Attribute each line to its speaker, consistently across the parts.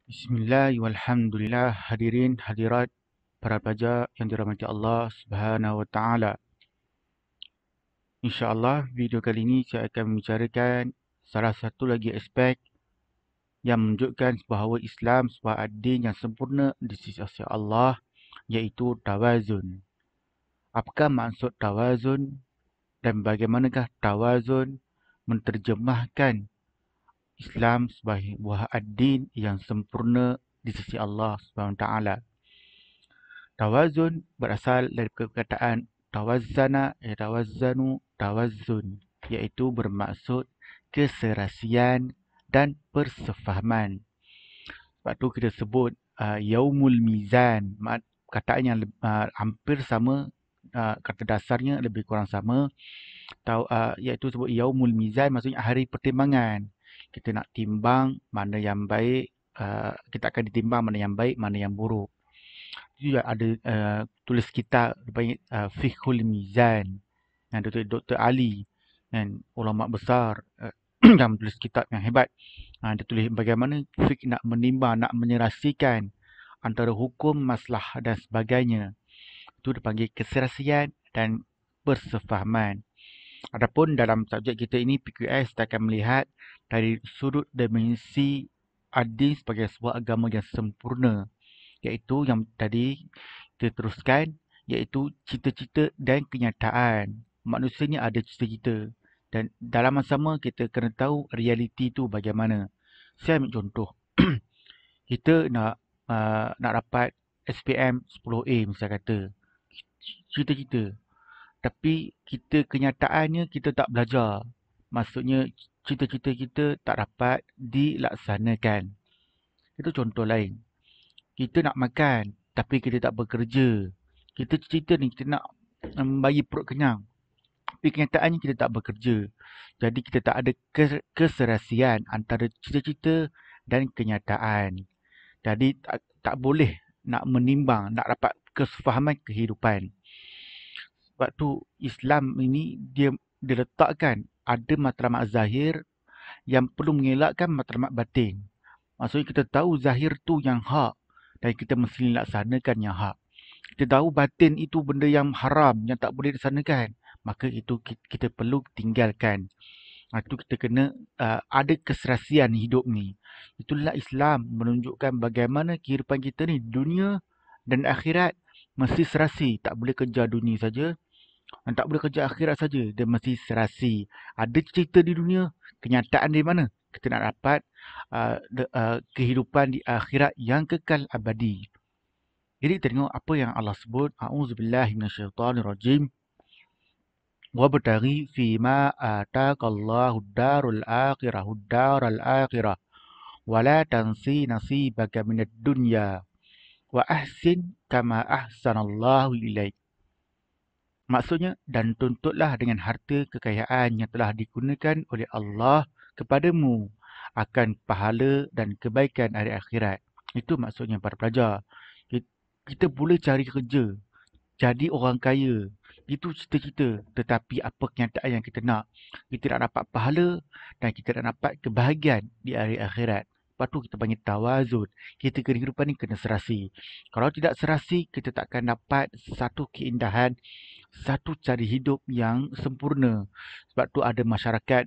Speaker 1: Bismillah, walhamdulillah, hadirin, hadirat, para pelajar yang dirahmati Allah Subhanahu wa Ta'ala. InsyaAllah, video kali ini saya akan membicarakan salah satu lagi aspek yang menunjukkan bahawa Islam sebuah adin yang sempurna di sisi Allah, iaitu tawazun. Apakah maksud tawazun dan bagaimanakah tawazun menterjemahkan Islam sebagai sebuah adin yang sempurna di sisi Allah Subhanahu wa Ta'ala? Tawazun berasal dari perkataan tawazzana, tawazzanu, tawazzun, iaitu bermaksud keserasian dan persefahaman. Sebab tu kita sebut yaumul mizan, kataan yang hampir sama, kata dasarnya lebih kurang sama, iaitu sebut yaumul mizan, maksudnya hari pertimbangan. Kita nak timbang mana yang baik, kita akan ditimbang mana yang baik, mana yang buruk. Juga ada tulis kitab dipanggil Fiqhul Mizan yang Dr. Ali dan ulama besar yang menulis kitab yang hebat. Dia tulis bagaimana fiqh nak menimbang, nak menyerasikan antara hukum, maslah dan sebagainya. Itu dipanggil keserasian dan persefahaman. Adapun dalam subjek kita ini PQS kita akan melihat dari sudut dimensi adil sebagai sebuah agama yang sempurna, iaitu yang tadi kita teruskan, iaitu cita-cita dan kenyataan. Manusia ni ada cita-cita dan dalam masa sama kita kena tahu realiti tu bagaimana. Saya ambil contoh. Kita nak dapat SPM 10A misalnya kata. Cita-cita. Tapi kita kenyataannya kita tak belajar. Maksudnya cita-cita kita tak dapat dilaksanakan. Itu contoh lain. Kita nak makan tapi kita tak bekerja. Kita cita ni kita nak bagi perut kenyang. Tapi kenyataannya kita tak bekerja. Jadi kita tak ada keserasian antara cita-cita dan kenyataan. Jadi tak boleh nak menimbang, nak dapat kesefahaman kehidupan. Sebab tu Islam ini dia letakkan ada matlamat zahir yang perlu mengelakkan matlamat batin. Maksudnya kita tahu zahir tu yang hak dan kita mesti laksanakan yang hak. Kita tahu batin itu benda yang haram, yang tak boleh dilaksanakan. Maka itu kita perlu tinggalkan. Itu kita kena ada keserasian hidup ni. Itulah Islam menunjukkan bagaimana kehidupan kita ni, dunia dan akhirat mesti serasi. Tak boleh kejar dunia saja dan tak boleh kejar akhirat saja. Dia mesti serasi. Ada cerita di dunia, kenyataan di mana? Kita nak dapat kehidupan di akhirat yang kekal abadi. Jadi tengok apa yang Allah sebut. A'udzubillahi minasyaitonirrajim. Wabtaghi fima ataqallahu darul akhirah wala tansi nasibaka minad dunya wa ahsin kama ahsanallahu ilaik. Maksudnya, dan tuntutlah dengan harta kekayaan yang telah digunakan oleh Allah kepadamu akan pahala dan kebaikan hari akhirat. Itu maksudnya para pelajar. Kita boleh cari kerja, jadi orang kaya. Itu cita-cita. Tetapi apa kenyataan yang kita nak? Kita nak dapat pahala dan kita nak dapat kebahagiaan di hari akhirat. Lepas tu kita panggil tawazun. Kita kehidupan ni kena serasi. Kalau tidak serasi, kita tak akan dapat satu keindahan, satu cara hidup yang sempurna. Sebab tu ada masyarakat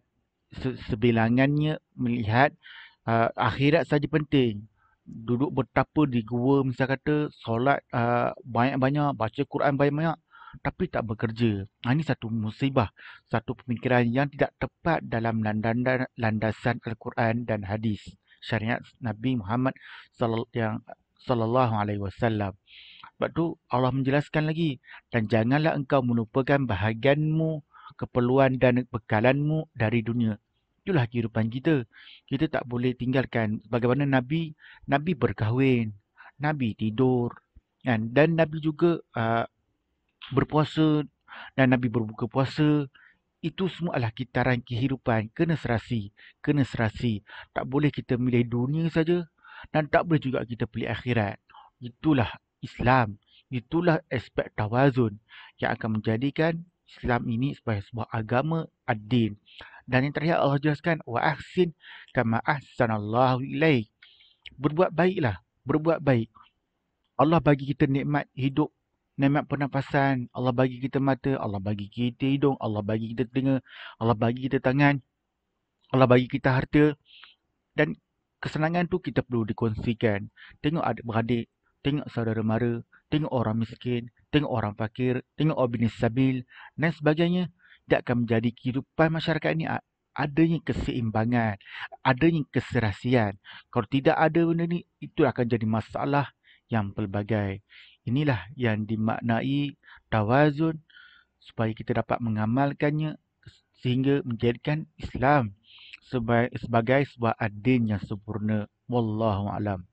Speaker 1: sebilangannya melihat akhirat saja penting. Duduk bertapa di gua misal kata, solat banyak-banyak, baca Quran banyak-banyak, tapi tak bekerja. Ini satu musibah, satu pemikiran yang tidak tepat dalam landasan Al-Quran dan hadis syariat Nabi Muhammad sallallahu alaihi wasallam. Sebab tu Allah menjelaskan lagi, dan janganlah engkau melupakan bahagianmu, keperluan dan bekalanmu dari dunia. Itulah kehidupan kita. Kita tak boleh tinggalkan. Bagaimana Nabi berkahwin, Nabi tidur, kan? Dan Nabi juga berpuasa dan Nabi berbuka puasa. Itu semua adalah kitaran kehidupan. Kena serasi. Kena serasi. Tak boleh kita milih dunia saja dan tak boleh juga kita pilih akhirat. Itulah Islam. Itulah aspek tawazun yang akan menjadikan Islam ini sebagai sebuah agama adil. Dan yang terakhir Allah jelaskan, wa ahsin kama ahsanallahu ilaik. Berbuat baiklah. Berbuat baik. Allah bagi kita nikmat hidup, nikmat pernafasan. Allah bagi kita mata, Allah bagi kita hidung, Allah bagi kita telinga, Allah bagi kita tangan, Allah bagi kita harta. Dan kesenangan tu kita perlu dikongsikan. Tengok adik-beradik, tengok saudara mara, tengok orang miskin, tengok orang fakir, tengok obin sabil dan sebagainya. Dia akan menjadi kehidupan masyarakat ini adanya keseimbangan, adanya keserasian. Kalau tidak ada benda ni, itu akan jadi masalah yang pelbagai. Inilah yang dimaknai tawazun supaya kita dapat mengamalkannya sehingga menjadikan Islam sebagai sebuah adin yang sempurna. Wallahu a'lam.